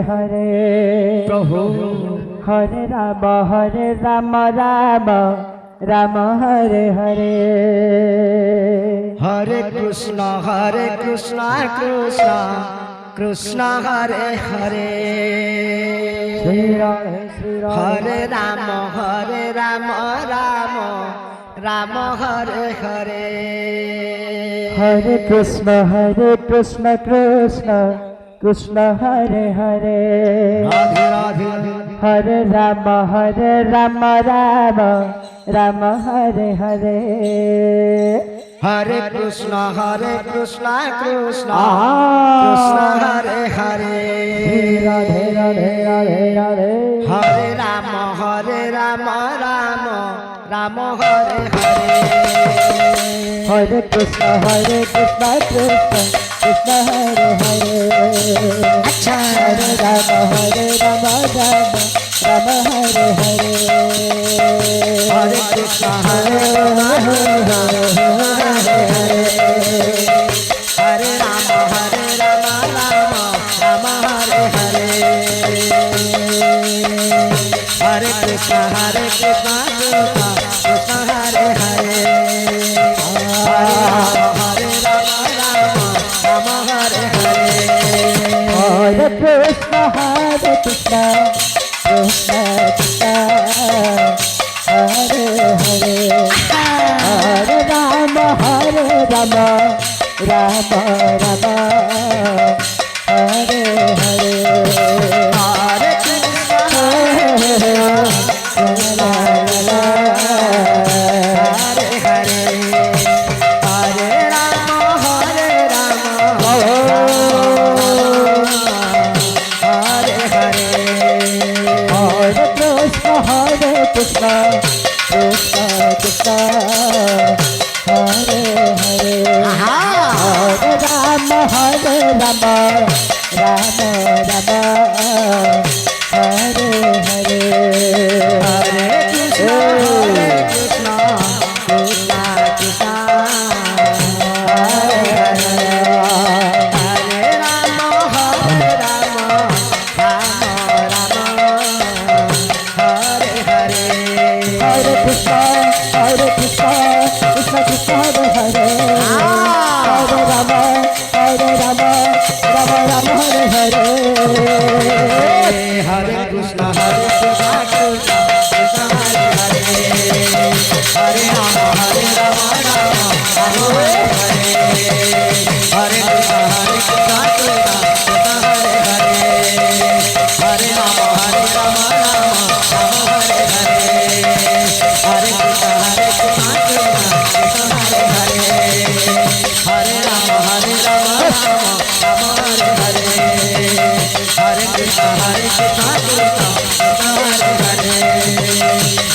हरे प्रभु हरे राम राम राम हरे हरे हरे कृष्ण कृष्ण कृष्ण हरे हरे श्री राम हरे राम राम राम हरे हरे हरे कृष्ण कृष्ण कृष्ण हरे हरे राधे राधे हरे राम राम राम हरे हरे हरे कृष्ण कृष्ण कृष्ण हरे हरे राधे राधे राधे राधे हरे राम राम राम हरे हरे हरे कृष्ण कृष्ण कृष्ण हरे हरे अच्छा हरे राम राम राम हरे हरे हरे कृष्ण राम हरे हरे हरे राम राम राम हरे हरे हरे कृष्ण कृष्ण कृष्ण हरे हरे हरे राम राम हरे हरे हरे कृष्ण कृष्ण कृष्ण हरे हरे हरे राम राम राम हरे हरे हरे कृष्ण हरे हरे हरे राम हरे हरे हरे कृष्ण कृष्ण कृष्ण हरे हरे हरे राम राम राम हरे हरे हरे कृष्ण कृष्ण कृष्ण हरे हरे हरे राम राम हरे हरे हरे कृष्ण कृष्ण कृष्ण हरे हरे हरे राम राम हरे हरे हरे कृष्ण कृष्ण कृष्ण हरे हरे हरे राम राम हरे हरे हरे कृष्ण कृष्ण कृष्ण हरे हरे हरे राम राम हरे हरे हरे कृष्ण कृष्ण कृष्ण हरे हरे हरे राम राम हरे हरे हरे कृष्ण कृष्ण कृष्ण हरे हरे हरे राम राम हरे हरे हरे कृष्ण कृष्ण कृष्ण हरे हरे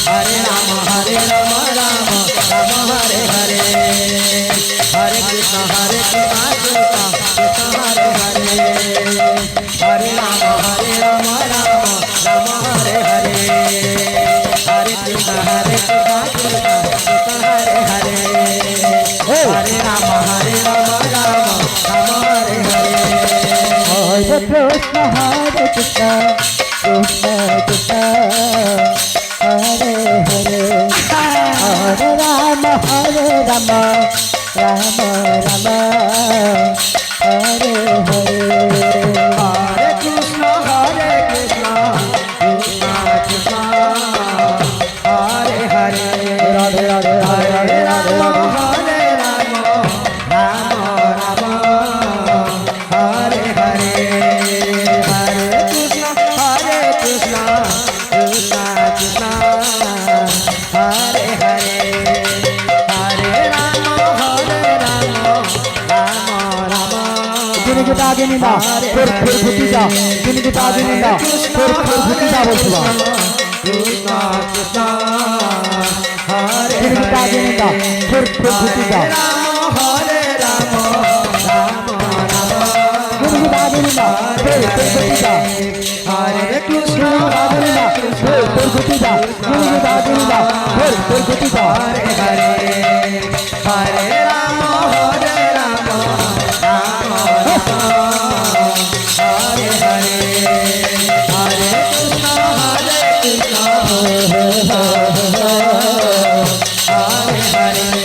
हरे राम राम हरे हरे हरे कृष्ण कृष्ण कृष्ण हरे हरे हरे राम राम हरे हरे हरे कृष्ण कृष्ण कृष्ण हरे हरे हरे राम राम हरे हरे हरे कृष्ण कृष्ण कृष्ण हरे हरे राधे राधे हरे राम राधे राम हरे हरे हरे कृष्ण कृष्ण कृष्ण हरे हरे हरे राम राम जिनके ताजे निंदा फिर फुटी जा जिनके ताजे निंदा फिर फुटी जा बोलवा कृष्ण कृष्ण हरे जिनके ताजे निंदा फिर फुटी जा हरे राम जिनके ताजे निंदा फिर फुटी जा हरे कृष्ण फिर फुटी जा जिनके ताजे निंदा फिर फुटी जा हरे हरे हरे राम राम हरे हरे Hare Hare